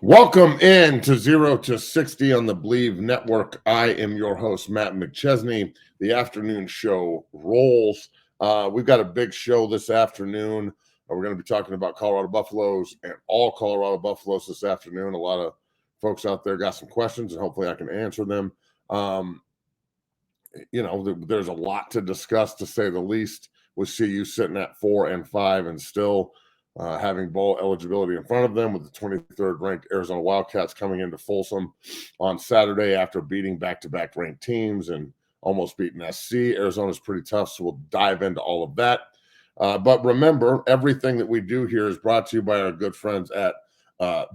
Welcome in to 0 to 60 on the Believe Network. I am your host, Matt McChesney. The afternoon show rolls. We've got a big show this afternoon. We're going to be talking about Colorado Buffaloes and all Colorado Buffaloes this afternoon. A lot of folks out there got some questions, and hopefully I can answer them. There's a lot to discuss, to say the least. With CU sitting at 4-5 and still having bowl eligibility in front of them, with the 23rd ranked Arizona Wildcats coming into Folsom on Saturday after beating back-to-back ranked teams and almost beating SC. Arizona's pretty tough, so we'll dive into all of that. But remember, everything that we do here is brought to you by our good friends at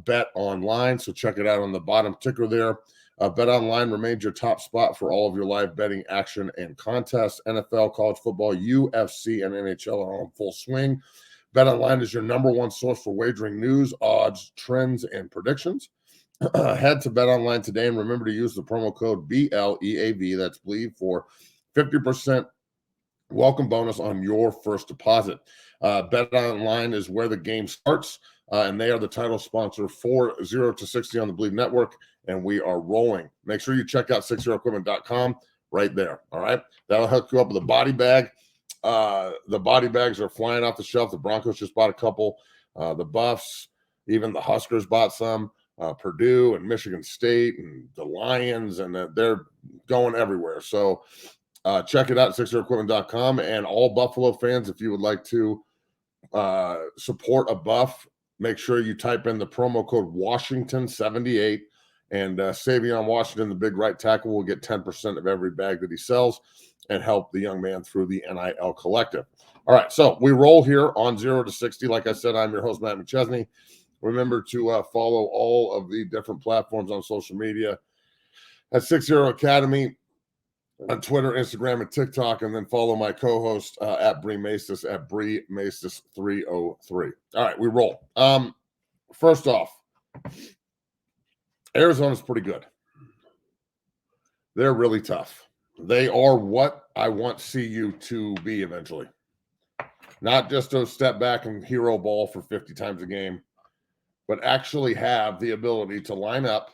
Bet Online. So check it out on the bottom ticker there. Bet Online remains your top spot for all of your live betting action and contests. NFL, college football, UFC, and NHL are on full swing. BetOnline is your number one source for wagering news, odds, trends, and predictions. Head to BetOnline today and remember to use the promo code BLEAV, that's Believe, for 50% welcome bonus on your first deposit. BetOnline is where the game starts, and they are the title sponsor for 0 to 60 on the Believe Network, and we are rolling. Make sure you check out 60equipment.com right there, all right? That'll hook you up with a body bag. The body bags are flying off the shelf. The Broncos just bought a couple. The Buffs, even the Huskers bought some. Purdue and Michigan State and the Lions, and they're going everywhere. So check it out at 60equipment.com. And all Buffalo fans, if you would like to support a Buff, make sure you type in the promo code Washington78, and Savion Washington, the big right tackle, will get 10% of every bag that he sells and help the young man through the NIL Collective. All right, so we roll here on 0 to 60. Like I said, I'm your host, Matt McChesney. Remember to follow all of the different platforms on social media at 60 Academy on Twitter, Instagram, and TikTok, and then follow my co-host at Bree Maestas at Bree Maestas 303. All right, we roll. First off, Arizona's pretty good. They're really tough. They are what I want CU to be eventually. Not just to step back and hero ball for 50 times a game, but actually have the ability to line up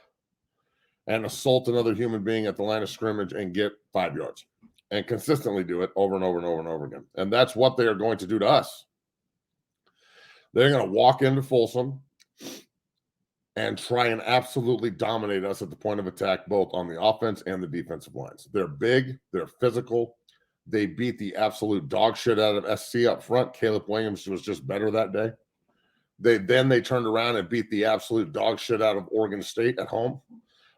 and assault another human being at the line of scrimmage and get 5 yards and consistently do it over and over and over and over again. And that's what they are going to do to us. They're going to walk into Folsom and try and absolutely dominate us at the point of attack, both on the offense and the defensive lines. They're big. They're physical. They beat the absolute dog shit out of SC up front. Caleb Williams was just better that day. They turned around and beat the absolute dog shit out of Oregon State at home,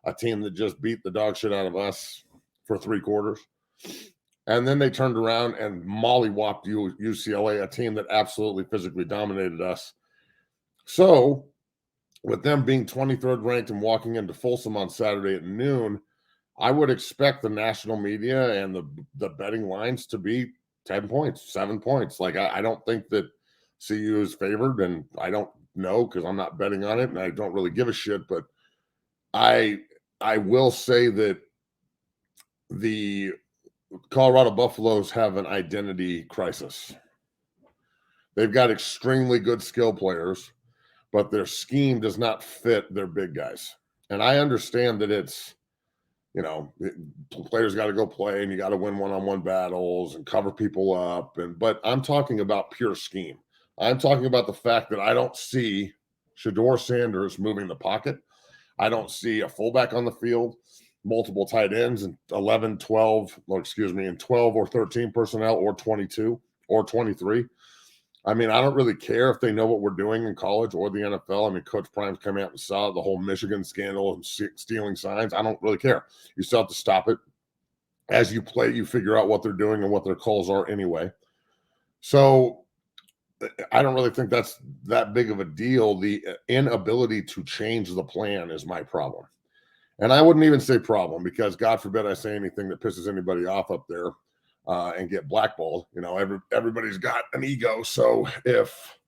a team that just beat the dog shit out of us for 3 quarters. And then they turned around and mollywopped UCLA, a team that absolutely physically dominated us. So with them being 23rd ranked and walking into Folsom on Saturday at noon, I would expect the national media and the betting lines to be 10 points, 7 points. Like, I don't think that CU is favored, and I don't know because I'm not betting on it, and I don't really give a shit. But I will say that the Colorado Buffaloes have an identity crisis. They've got extremely good skill players, but their scheme does not fit their big guys. And I understand that it's, players got to go play and you got to win one-on-one battles and cover people up. But I'm talking about pure scheme. I'm talking about the fact that I don't see Shedeur Sanders moving the pocket. I don't see a fullback on the field, multiple tight ends, and 12 or 13 personnel, or 22 or 23. I mean, I don't really care if they know what we're doing in college or the NFL. I mean, Coach Prime's come out and saw the whole Michigan scandal and stealing signs. I don't really care. You still have to stop it. As you play, you figure out what they're doing and what their calls are anyway. So I don't really think that's that big of a deal. The inability to change the plan is my problem. And I wouldn't even say problem, because God forbid I say anything that pisses anybody off up there and get blackballed. Everybody's got an ego. So if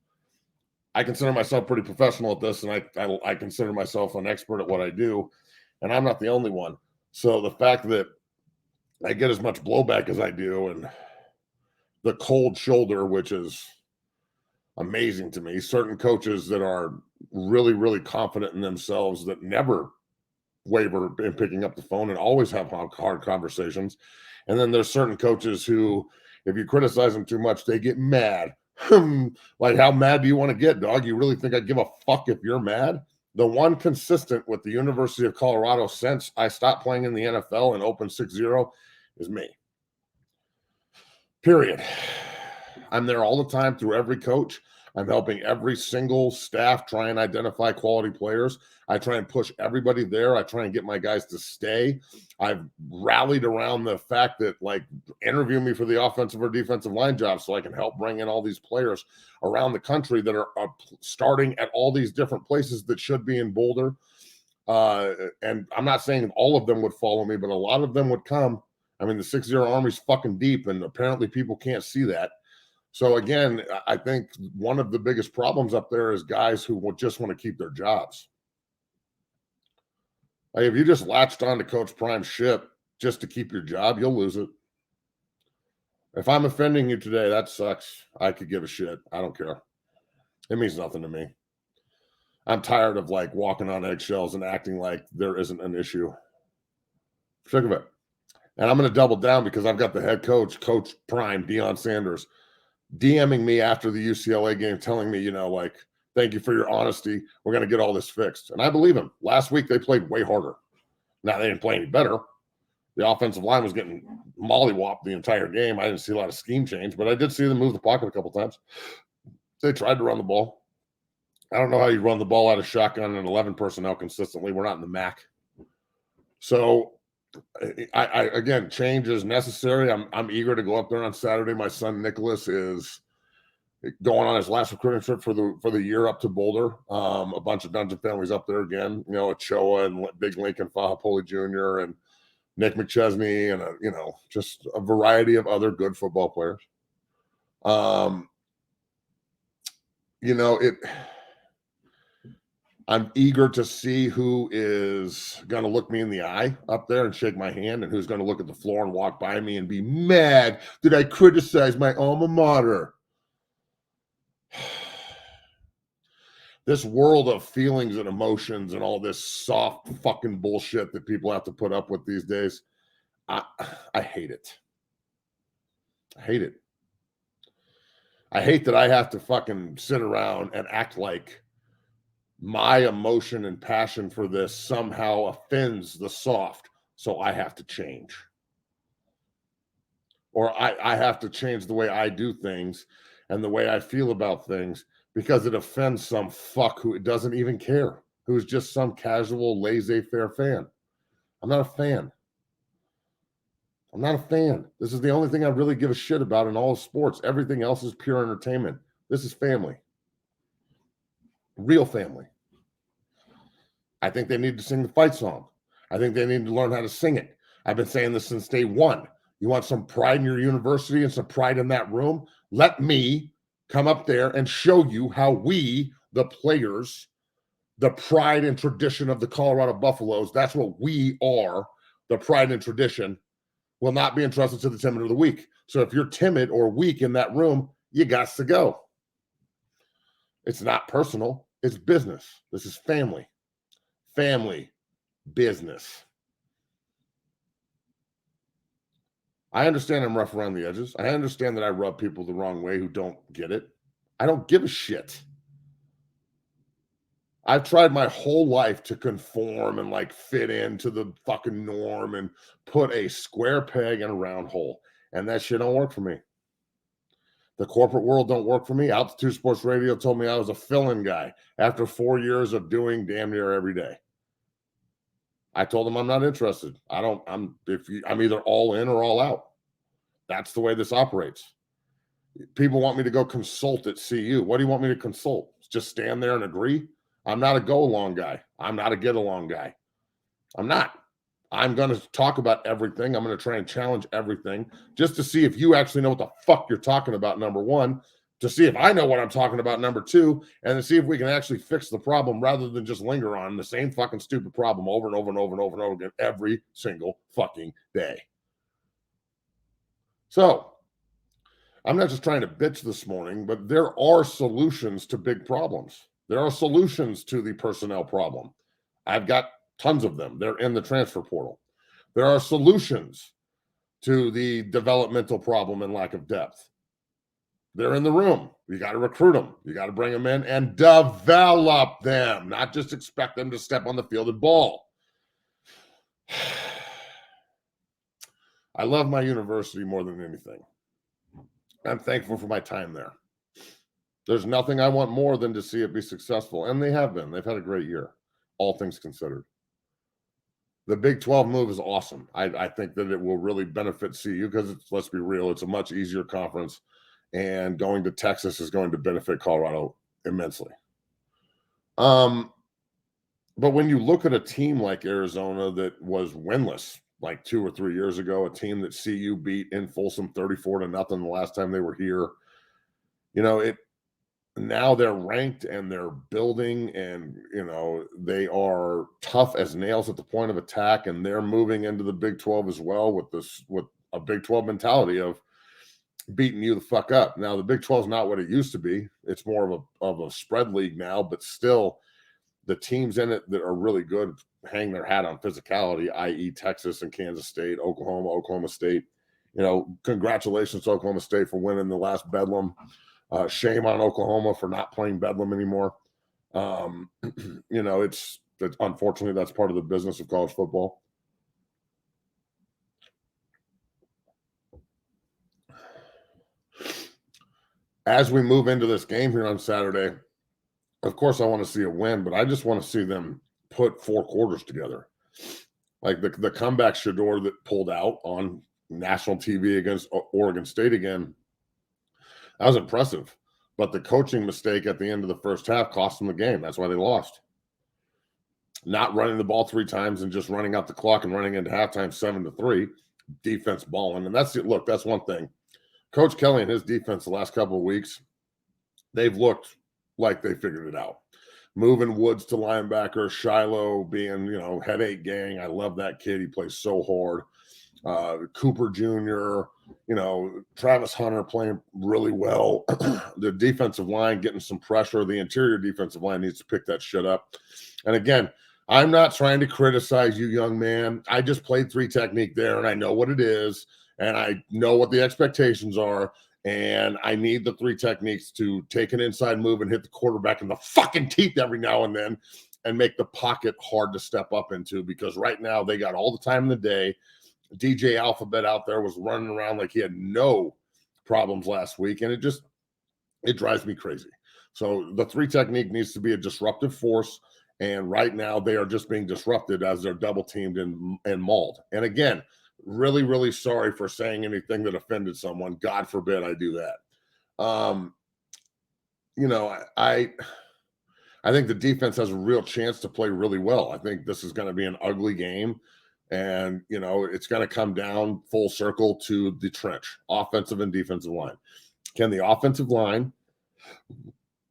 I consider myself pretty professional at this, and I consider myself an expert at what I do, and I'm not the only one. So the fact that I get as much blowback as I do, and the cold shoulder, which is amazing to me. Certain coaches that are really, really confident in themselves that never waver in picking up the phone and always have hard conversations. And then there's certain coaches who, if you criticize them too much, they get mad. Like, how mad do you want to get, dog? You really think I'd give a fuck if you're mad? The one consistent with the University of Colorado since I stopped playing in the NFL and opened 6-0 is me. Period. I'm there all the time through every coach. I'm helping every single staff try and identify quality players. I try and push everybody there. I try and get my guys to stay. I've rallied around the fact that, like, interview me for the offensive or defensive line job so I can help bring in all these players around the country that are starting at all these different places that should be in Boulder. And I'm not saying all of them would follow me, but a lot of them would come. I mean, the 6-0 Army's fucking deep, and apparently people can't see that. So again, I think one of the biggest problems up there is guys who will just want to keep their jobs. Like, if you just latched on to Coach Prime's shit just to keep your job, you'll lose it. If I'm offending you today, that sucks. I could give a shit. I don't care. It means nothing to me. I'm tired of, like, walking on eggshells and acting like there isn't an issue. Sick of it. And I'm going to double down because I've got the head coach, Coach Prime, Deion Sanders, DMing me after the UCLA game, telling me, like, thank you for your honesty. We're going to get all this fixed. And I believe him. Last week, they played way harder. Now, they didn't play any better. The offensive line was getting mollywopped the entire game. I didn't see a lot of scheme change, but I did see them move the pocket a couple times. They tried to run the ball. I don't know how you run the ball out of shotgun and 11 personnel consistently. We're not in the MAC. So, I again, change is necessary. I'm eager to go up there on Saturday. My son Nicholas is going on his last recruiting trip for the year up to Boulder. A bunch of Dungeon families up there again. Ochoa and Big Lincoln Fahapoli Jr. and Nick McChesney and just a variety of other good football players. I'm eager to see who is going to look me in the eye up there and shake my hand, and who's going to look at the floor and walk by me and be mad that I criticize my alma mater. This world of feelings and emotions and all this soft fucking bullshit that people have to put up with these days, I hate it. I hate it. I hate that I have to fucking sit around and act like my emotion and passion for this somehow offends the soft, so I have to change. Or I have to change the way I do things and the way I feel about things because it offends some fuck who doesn't even care, who's just some casual, laissez-faire fan. I'm not a fan. I'm not a fan. This is the only thing I really give a shit about in all of sports. Everything else is pure entertainment. This is family. Real family. I think they need to sing the fight song. I think they need to learn how to sing it. I've been saying this since day one. You want some pride in your university and some pride in that room? Let me come up there and show you how we, the players, the pride and tradition of the Colorado Buffaloes, that's what we are, the pride and tradition, will not be entrusted to the timid or the weak. So if you're timid or weak in that room, you got to go. It's not personal. It's business. This is family. Family business. I understand I'm rough around the edges. I understand that I rub people the wrong way who don't get it. I don't give a shit. I've tried my whole life to conform and like fit into the fucking norm and put a square peg in a round hole. And that shit don't work for me. The corporate world don't work for me. Altitude Sports Radio told me I was a fill-in guy after 4 years of doing damn near every day. I told them I'm not interested. I'm either all in or all out. That's the way this operates. People want me to go consult at CU. What do you want me to consult? Just stand there and agree? I'm not a go-along guy. I'm not a get-along guy. I'm not. I'm going to talk about everything. I'm going to try and challenge everything just to see if you actually know what the fuck you're talking about, number one, to see if I know what I'm talking about, number two, and to see if we can actually fix the problem rather than just linger on the same fucking stupid problem over and over and over and over and over again every single fucking day. So, I'm not just trying to bitch this morning, but there are solutions to big problems. There are solutions to the personnel problem. I've got tons of them. They're in the transfer portal. There are solutions to the developmental problem and lack of depth. They're in the room. You got to recruit them. You got to bring them in and develop them, not just expect them to step on the field and ball. I love my university more than anything. I'm thankful for my time there. There's nothing I want more than to see it be successful, and they have been. They've had a great year, all things considered. The Big 12 move is awesome. I think that it will really benefit CU because, let's be real, it's a much easier conference, and going to Texas is going to benefit Colorado immensely. But when you look at a team like Arizona that was winless like 2 or 3 years ago, a team that CU beat in Folsom 34-0 the last time they were here, now they're ranked and they're building, and they are tough as nails at the point of attack, and they're moving into the Big 12 as well with a Big 12 mentality of beating you the fuck up. Now the Big 12 is not what it used to be. It's more of a spread league now, but still the teams in it that are really good hang their hat on physicality, i.e. Texas and Kansas State, Oklahoma State. Congratulations to Oklahoma State for winning the last Bedlam. Shame on Oklahoma for not playing Bedlam anymore. It's unfortunately that's part of the business of college football. As we move into this game here on Saturday, of course I want to see a win, but I just want to see them put 4 quarters together. Like the comeback Shedeur that pulled out on national TV against Oregon State again. That was impressive, but the coaching mistake at the end of the first half cost them the game. That's why they lost. Not running the ball 3 times and just running out the clock and running into halftime 7-3, defense balling. And that's one thing. Coach Kelly and his defense the last couple of weeks, they've looked like they figured it out. Moving Woods to linebacker, Shiloh being, headache gang. I love that kid. He plays so hard. Cooper Jr., Travis Hunter playing really well. The defensive line getting some pressure. The interior defensive line needs to pick that shit up. And again, I'm not trying to criticize you, young man. I just played 3 technique there, and I know what it is, and I know what the expectations are, and I need the 3 techniques to take an inside move and hit the quarterback in the fucking teeth every now and then and make the pocket hard to step up into, because right now they got all the time in the day. DJ Alphabet out there was running around like he had no problems last week, and it drives me crazy. So the 3 technique needs to be a disruptive force, and right now they are just being disrupted as they're double teamed and mauled. And again, really, really sorry for saying anything that offended someone. God forbid I do that. I think the defense has a real chance to play really well. I think this is going to be an ugly game. And, it's going to come down full circle to the trench, offensive and defensive line. Can the offensive line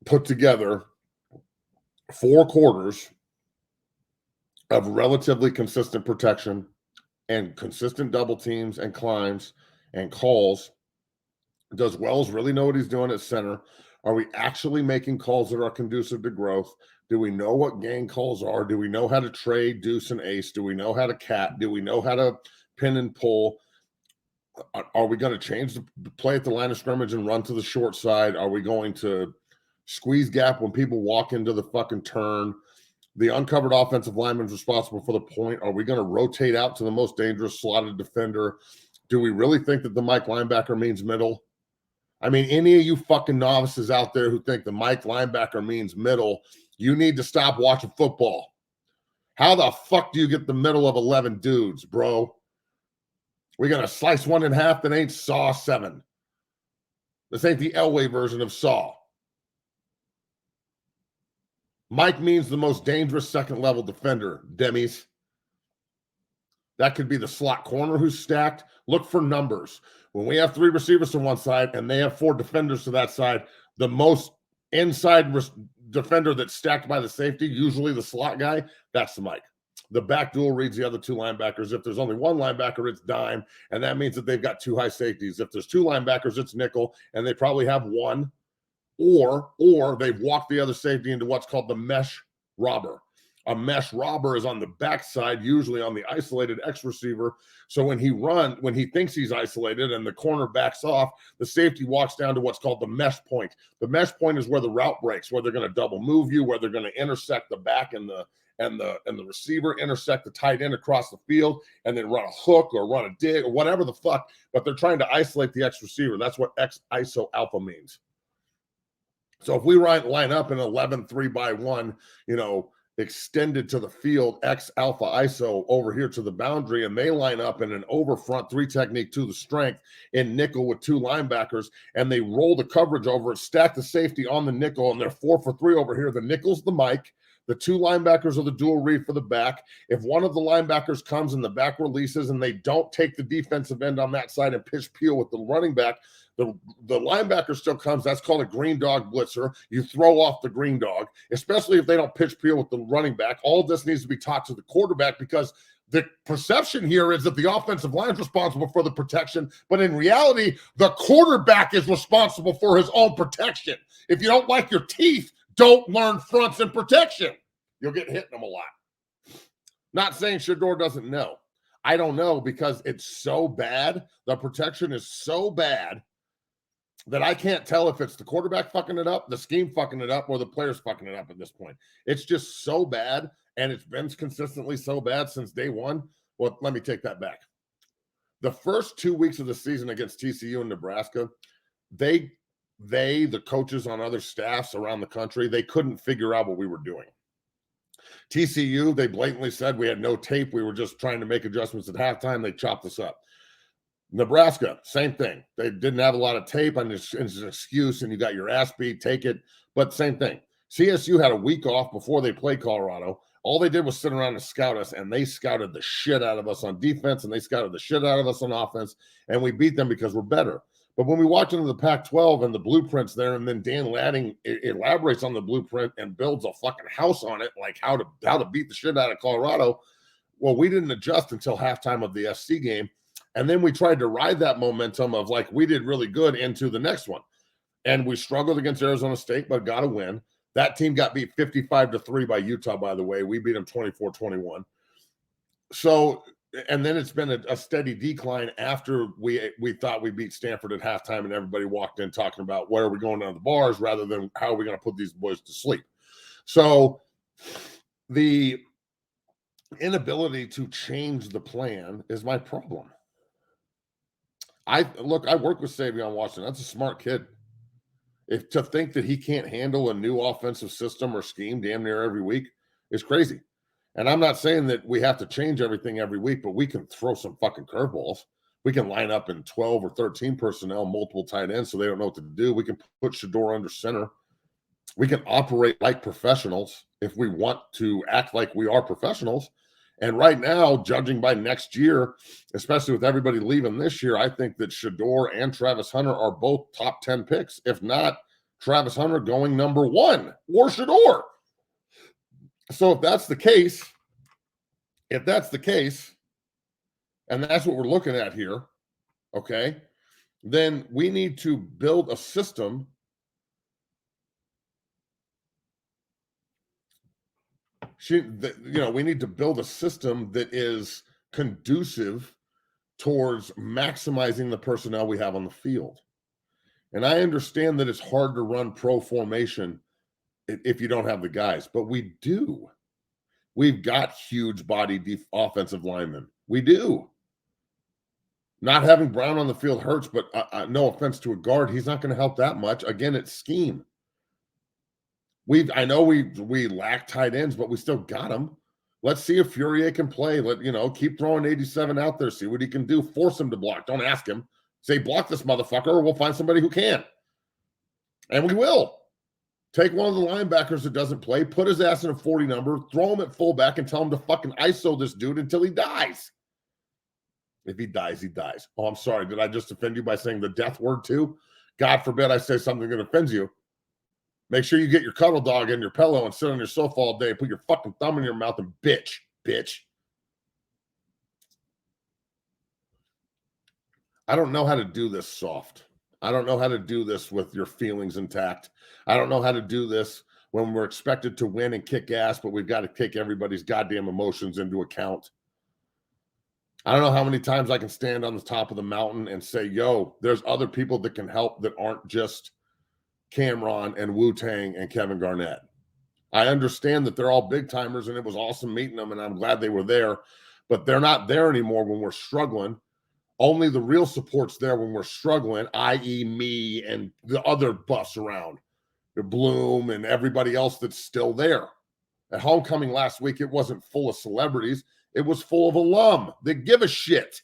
put together 4 quarters of relatively consistent protection and consistent double teams and climbs and calls? Does Wells really know what he's doing at center? Are we actually making calls that are conducive to growth? Do we know what gang calls are? Do we know how to trade deuce and ace? Do we know how to cat? Do we know how to pin and pull? Are we going to change the play at the line of scrimmage and run to the short side? Are we going to squeeze gap when people walk into the fucking turn? The uncovered offensive lineman is responsible for the point. Are we going to rotate out to the most dangerous slotted defender? Do we really think that the Mike linebacker means middle? I mean, any of you fucking novices out there who think the Mike linebacker means middle, you need to stop watching football. How the fuck do you get the middle of 11 dudes, bro? We're going to slice one in half that ain't Saw 7. This ain't the Elway version of Saw. Mike means the most dangerous second-level defender, Demis. That could be the slot corner who's stacked. Look for numbers. When we have 3 receivers to one side and they have 4 defenders to that side, the most inside defender that's stacked by the safety, usually the slot guy, that's the Mike. The back dual reads the other 2 linebackers. If there's only 1 linebacker, it's dime, and that means that they've got 2 high safeties. If there's 2 linebackers, it's nickel, and they probably have 1 or they've walked the other safety into what's called the mesh robber. A mesh robber is on the backside, usually on the isolated X receiver. So when he thinks he's isolated and the corner backs off, the safety walks down to what's called the mesh point. The mesh point is where the route breaks, where they're going to double move you, where they're going to intersect the back and the receiver, intersect the tight end across the field, and then run a hook or run a dig or whatever the fuck. But they're trying to isolate the X receiver. That's what X ISO alpha means. So if we line up in 11 3-by-1, extended to the field, X alpha ISO over here to the boundary, and they line up in an over front 3 technique to the strength in nickel with 2 linebackers, and they roll the coverage over it, stack the safety on the nickel, and they're 4 for 3 over here. The nickel's the mic. The 2 linebackers are the dual read for the back. If one of the linebackers comes and the back releases and they don't take the defensive end on that side and pitch peel with the running back, the linebacker still comes. That's called a green dog blitzer. You throw off the green dog, especially if they don't pitch peel with the running back. All of this needs to be taught to the quarterback, because the perception here is that the offensive line is responsible for the protection, but in reality, the quarterback is responsible for his own protection. If you don't like your teeth, don't learn fronts and protection. You'll get hit in them a lot. Not saying Shedeur doesn't know. I don't know, because it's so bad. The protection is so bad that I can't tell if it's the quarterback fucking it up, the scheme fucking it up, or the players fucking it up at this point. It's just so bad, and it's been consistently so bad since day one. Well, let me take that back. The first 2 weeks of the season against TCU and Nebraska, the coaches on other staffs around the country, they couldn't figure out what we were doing. TCU, they blatantly said we had no tape. We were just trying to make adjustments at halftime. They chopped us up. Nebraska, same thing. They didn't have a lot of tape, and it's an excuse, and you got your ass beat, take it. But same thing. CSU had a week off before they played Colorado. All they did was sit around and scout us, and they scouted the shit out of us on defense, and they scouted the shit out of us on offense, and we beat them because we're better. But when we walked into the Pac-12 and the blueprint's there, and then Dan Lanning elaborates on the blueprint and builds a fucking house on it, like how to beat the shit out of Colorado, well, we didn't adjust until halftime of the SC game. And then we tried to ride that momentum of like we did really good into the next one. And we struggled against Arizona State, but got a win. That team got beat 55-3 by Utah, by the way. We beat them 24-21. So, and then it's been a steady decline after we thought we beat Stanford at halftime, and everybody walked in talking about where are we going down the bars rather than how are we going to put these boys to sleep. So the inability to change the plan is my problem. I work with Savion Washington. That's a smart kid. If to think that he can't handle a new offensive system or scheme damn near every week is crazy. And I'm not saying that we have to change everything every week, but we can throw some fucking curveballs. We can line up in 12 or 13 personnel, multiple tight ends, so they don't know what to do. We can put Shedeur under center. We can operate like professionals if we want to act like we are professionals. And right now, judging by next year, especially with everybody leaving this year, I think that Shedeur and Travis Hunter are both top 10 picks. If not, Travis Hunter going number 1 or Shedeur. So if that's the case, and that's what we're looking at here, okay, then we need to build a system we need to build a system that is conducive towards maximizing the personnel we have on the field. And I understand that it's hard to run pro formation if you don't have the guys, but we do. We've got huge body offensive linemen. We do. Not having Brown on the field hurts, but no offense to a guard, he's not going to help that much. Again, it's scheme. I know we lack tight ends, but we still got them. Let's see if Fourier can play. Keep throwing 87 out there, see what he can do. Force him to block. Don't ask him. Say, block this motherfucker, or we'll find somebody who can. And we will. Take one of the linebackers that doesn't play, put his ass in a 40 number, throw him at fullback, and tell him to fucking ISO this dude until he dies. If he dies, he dies. Oh, I'm sorry. Did I just offend you by saying the death word too? God forbid I say something that offends you. Make sure you get your cuddle dog in your pillow and sit on your sofa all day and put your fucking thumb in your mouth and bitch. I don't know how to do this soft. I don't know how to do this with your feelings intact. I don't know how to do this when we're expected to win and kick ass, but we've got to take everybody's goddamn emotions into account. I don't know how many times I can stand on the top of the mountain and say, yo, there's other people that can help that aren't just Cameron and Wu-Tang and Kevin Garnett. I understand that they're all big timers and it was awesome meeting them and I'm glad they were there, but they're not there anymore when we're struggling. Only the real support's there when we're struggling, i.e. me and the other buffs around, the Bloom and everybody else that's still there. At homecoming last week, it wasn't full of celebrities. It was full of alum that give a shit.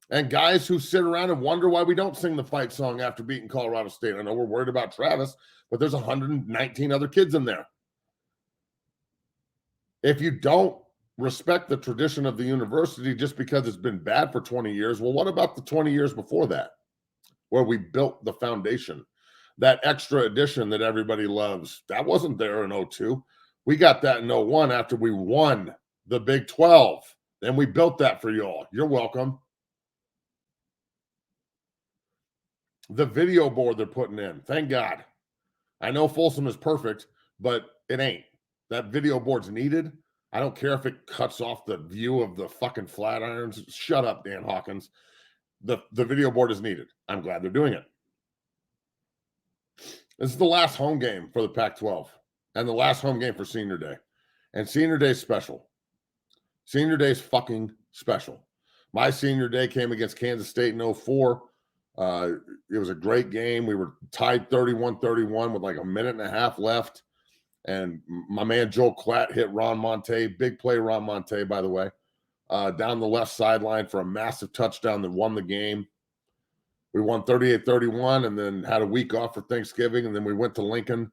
And guys who sit around and wonder why we don't sing the fight song after beating Colorado State. I know we're worried about Travis, but there's 119 other kids in there. If you don't respect the tradition of the university just because it's been bad for 20 years, well, what about the 20 years before that, where we built the foundation? That extra edition that everybody loves, that wasn't there in 02. We got that in 01 after we won the Big 12. Then we built that for y'all. You're welcome. The video board they're putting in, thank God. I know Folsom is perfect, but it ain't. That video board's needed. I don't care if it cuts off the view of the fucking Flatirons. Shut up, Dan Hawkins. The video board is needed. I'm glad they're doing it. This is the last home game for the Pac-12 and the last home game for Senior Day. And Senior Day is special. Senior Day is fucking special. My Senior Day came against Kansas State in 04. It was a great game. We were tied 31-31 with like a minute and a half left. And my man Joel Klatt hit Ron Monte, big play Ron Monte, by the way, down the left sideline for a massive touchdown that won the game. We won 38-31 and then had a week off for Thanksgiving. And then we went to Lincoln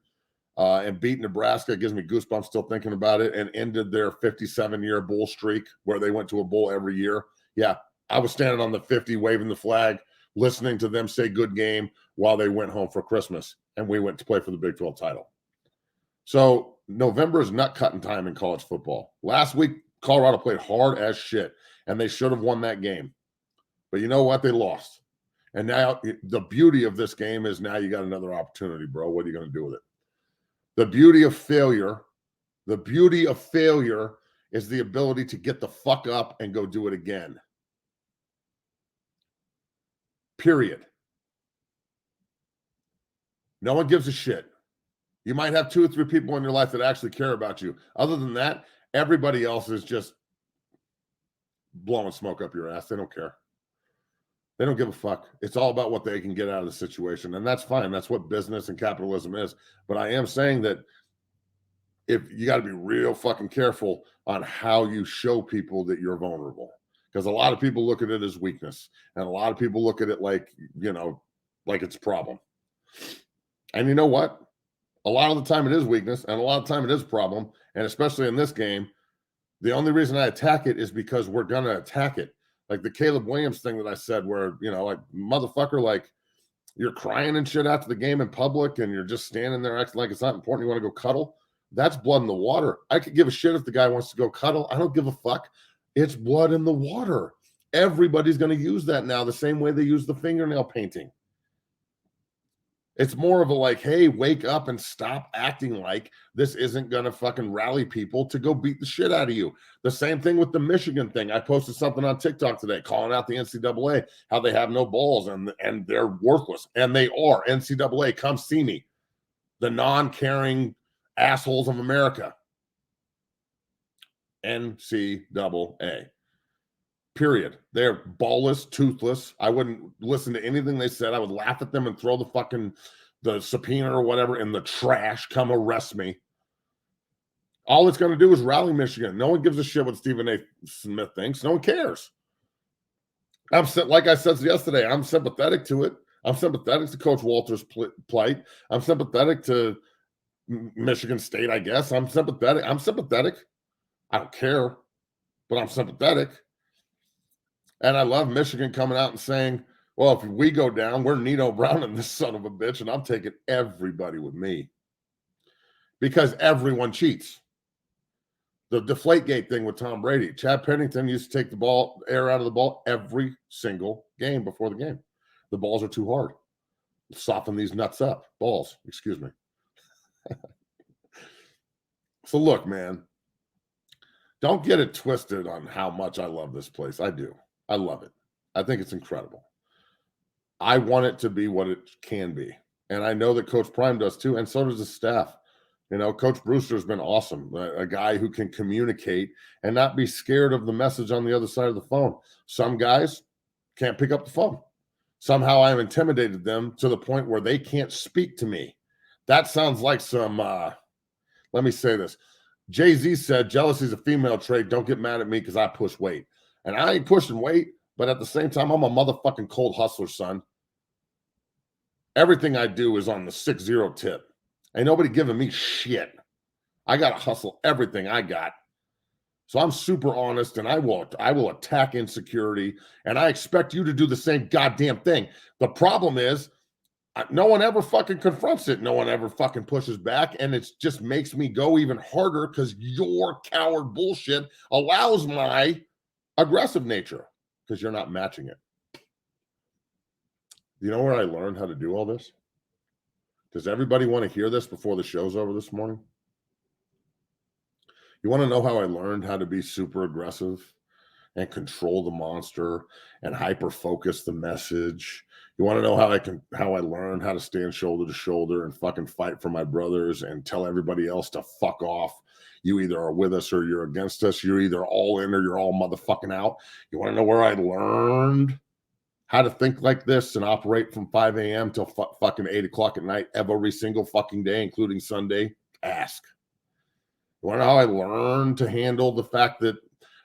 and beat Nebraska. It gives me goosebumps still thinking about it, and ended their 57-year bowl streak where they went to a bowl every year. Yeah, I was standing on the 50 waving the flag, listening to them say good game while they went home for Christmas. And we went to play for the Big 12 title. So November is nut cutting time in college football. Last week, Colorado played hard as shit, and they should have won that game. But you know what? They lost. And now the beauty of this game is now you got another opportunity, bro. What are you going to do with it? The beauty of failure is the ability to get the fuck up and go do it again. Period. No one gives a shit. You might have 2 or 3 people in your life that actually care about you. Other than that, everybody else is just blowing smoke up your ass. They don't care. They don't give a fuck. It's all about what they can get out of the situation. And that's fine. That's what business and capitalism is. But I am saying that if you got to be real fucking careful on how you show people that you're vulnerable. Because a lot of people look at it as weakness. And a lot of people look at it like, like it's a problem. And you know what? A lot of the time it is weakness, and a lot of the time it is a problem. And especially in this game, the only reason I attack it is because we're going to attack it. Like the Caleb Williams thing that I said where, like, motherfucker, like, you're crying and shit after the game in public and you're just standing there acting like it's not important. You want to go cuddle? That's blood in the water. I could give a shit if the guy wants to go cuddle. I don't give a fuck. It's blood in the water. Everybody's going to use that now the same way they use the fingernail painting. It's more of a like, hey, wake up and stop acting like this isn't going to fucking rally people to go beat the shit out of you. The same thing with the Michigan thing. I posted something on TikTok today calling out the NCAA, how they have no balls and they're worthless. And they are. NCAA, come see me. The non-caring assholes of America. NCAA. Period. They're ballless, toothless. I wouldn't listen to anything they said. I would laugh at them and throw the subpoena or whatever in the trash. Come arrest me. All it's going to do is rally Michigan. No one gives a shit what Stephen A. Smith thinks. No one cares. Like I said yesterday, I'm sympathetic to it. I'm sympathetic to Coach Walter's plight. I'm sympathetic to Michigan State, I guess. I'm sympathetic. I don't care, but I'm sympathetic. And I love Michigan coming out and saying, well, if we go down, we're Nino Brown and this son of a bitch, and I'm taking everybody with me. Because everyone cheats. The Deflategate thing with Tom Brady. Chad Pennington used to take the air out of the ball every single game before the game. The balls are too hard. Soften these nuts up. Balls, excuse me. So look, man, don't get it twisted on how much I love this place. I do. I love it. I think it's incredible. I want it to be what it can be. And I know that Coach Prime does too, and so does the staff. You know, Coach Brewster's been awesome, a guy who can communicate and not be scared of the message on the other side of the phone. Some guys can't pick up the phone. Somehow I've intimidated them to the point where they can't speak to me. That sounds like some, let me say this. Jay-Z said, jealousy is a female trait. Don't get mad at me because I push weight. And I ain't pushing weight, but at the same time, I'm a motherfucking cold hustler, son. Everything I do is on the 6-0 tip. Ain't nobody giving me shit. I got to hustle everything I got. So I'm super honest, and I will attack insecurity, and I expect you to do the same goddamn thing. The problem is no one ever fucking confronts it. No one ever fucking pushes back, and it just makes me go even harder because your coward bullshit allows my aggressive nature because you're not matching it. You know where I learned how to do all this? Does everybody want to hear this before the show's over this morning? You want to know how I learned how to be super aggressive and control the monster and hyper focus the message? You want to know how I learned how to stand shoulder to shoulder and fucking fight for my brothers and tell everybody else to fuck off? You either are with us or you're against us. You're either all in or you're all motherfucking out. You want to know where I learned how to think like this and operate from 5 a.m. till fucking 8 o'clock at night every single fucking day, including Sunday? Ask. You want to know how I learned to handle the fact that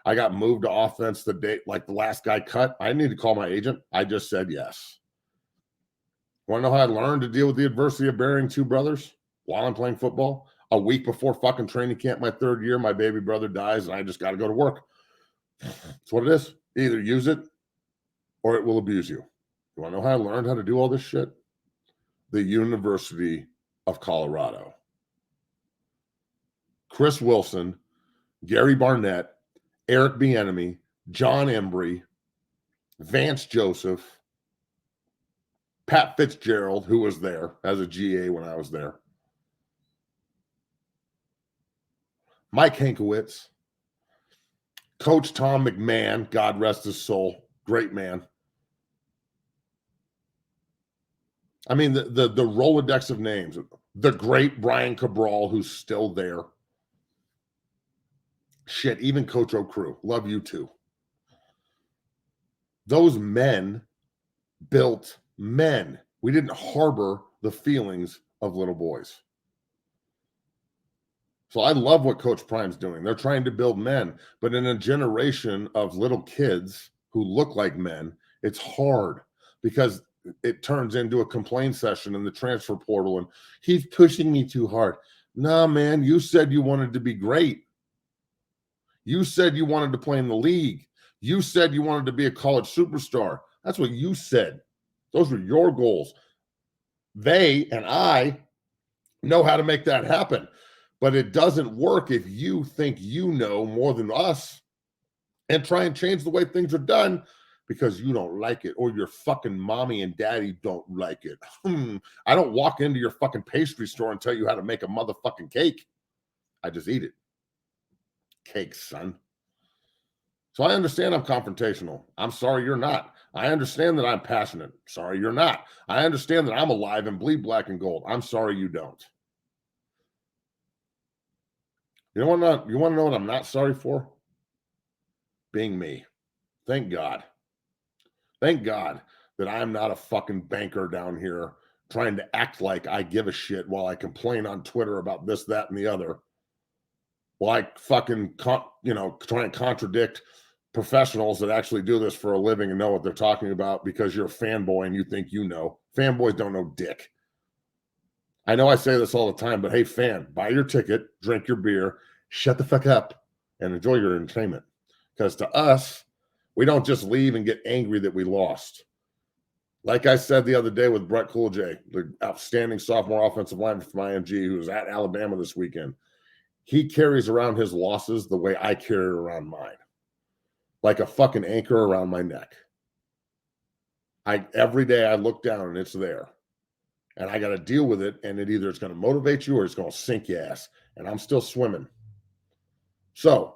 I got moved to offense the day, like the last guy cut? I need to call my agent. I just said yes. You want to know how I learned to deal with the adversity of burying two brothers while I'm playing football? A week before fucking training camp, my third year, my baby brother dies, and I just got to go to work. That's what it is. Either use it or it will abuse you. You want to know how I learned how to do all this shit? The University of Colorado. Chris Wilson, Gary Barnett, Eric Bieniemy, John Embry, Vance Joseph, Pat Fitzgerald, who was there as a GA when I was there, Mike Hankiewicz, Coach Tom McMahon, God rest his soul, great man. I mean, the Rolodex of names, the great Brian Cabral, who's still there. Shit, even Coach O'Crew. Love you too. Those men built men. We didn't harbor the feelings of little boys. So I love what Coach Prime's doing. They're trying to build men, but in a generation of little kids who look like men, it's hard because it turns into a complaint session in the transfer portal and he's pushing me too hard. Nah, man, you said you wanted to be great. You said you wanted to play in the league. You said you wanted to be a college superstar. That's what you said. Those were your goals. They and I know how to make that happen, but it doesn't work if you think you know more than us and try and change the way things are done because you don't like it or your fucking mommy and daddy don't like it. I don't walk into your fucking pastry store and tell you how to make a motherfucking cake. I just eat it. Cake, son. So I understand I'm confrontational. I'm sorry you're not. I understand that I'm passionate. Sorry you're not. I understand that I'm alive and bleed black and gold. I'm sorry you don't. You want to know what I'm not sorry for? Being me. Thank God. Thank God that I'm not a fucking banker down here trying to act like I give a shit while I complain on Twitter about this, that, and the other. While I fucking, try and contradict professionals that actually do this for a living and know what they're talking about because you're a fanboy and you think you know. Fanboys don't know dick. I know I say this all the time, but hey, fan, buy your ticket, drink your beer, shut the fuck up, and enjoy your entertainment. Because to us, we don't just leave and get angry that we lost. Like I said the other day with Brett Coolj, the outstanding sophomore offensive lineman from IMG who was at Alabama this weekend. He carries around his losses the way I carry around mine. Like a fucking anchor around my neck. Every day I look down and it's there. And I got to deal with it. And it either it's going to motivate you or it's going to sink your ass. And I'm still swimming. So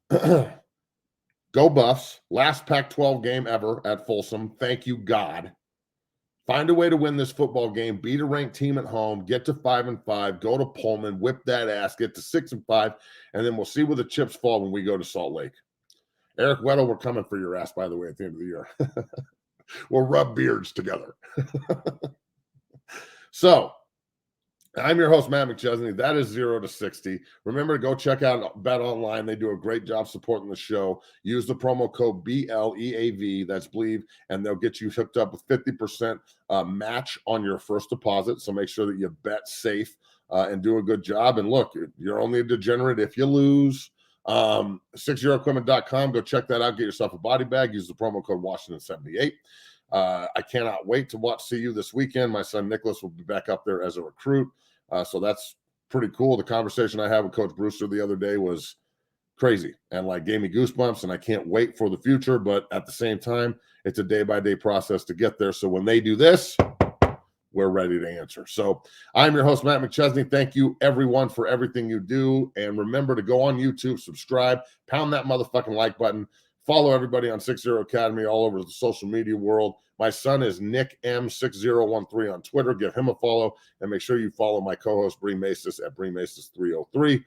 go Buffs. Last Pac-12 game ever at Folsom. Thank you, God. Find a way to win this football game, beat a ranked team at home, get to 5-5, go to Pullman, whip that ass, get to 6-5, and then we'll see where the chips fall when we go to Salt Lake. Eric Weddle, we're coming for your ass, by the way, at the end of the year. We'll rub beards together. So, I'm your host, Matt McChesney. That is 0 to 60. Remember to go check out Bet Online. They do a great job supporting the show. Use the promo code BLEAV, that's Believe, and they'll get you hooked up with 50% match on your first deposit. So make sure that you bet safe and do a good job. And look, you're only a degenerate if you lose. 60equipment.com. Go check that out. Get yourself a body bag. Use the promo code Washington78. I cannot wait to watch CU this weekend. My son Nicholas will be back up there as a recruit. So that's pretty cool. The conversation I had with Coach Brewster the other day was crazy and like gave me goosebumps, and I can't wait for the future. But at the same time, it's a day-by-day process to get there. So when they do this, we're ready to answer. So I'm your host, Matt McChesney. Thank you, everyone, for everything you do. And remember to go on YouTube, subscribe, pound that motherfucking like button. Follow everybody on 60 Academy all over the social media world. My son is Nick M6013 on Twitter. Give him a follow, and make sure you follow my co-host Bree Macis at Bree Macis 303.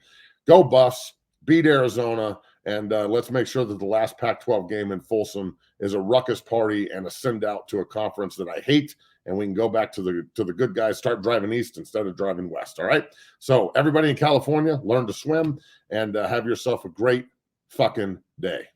Go Buffs, beat Arizona, and let's make sure that the last Pac-12 game in Folsom is a ruckus party and a send out to a conference that I hate, and we can go back to the good guys, start driving east instead of driving west. All right. So everybody in California, learn to swim and have yourself a great fucking day.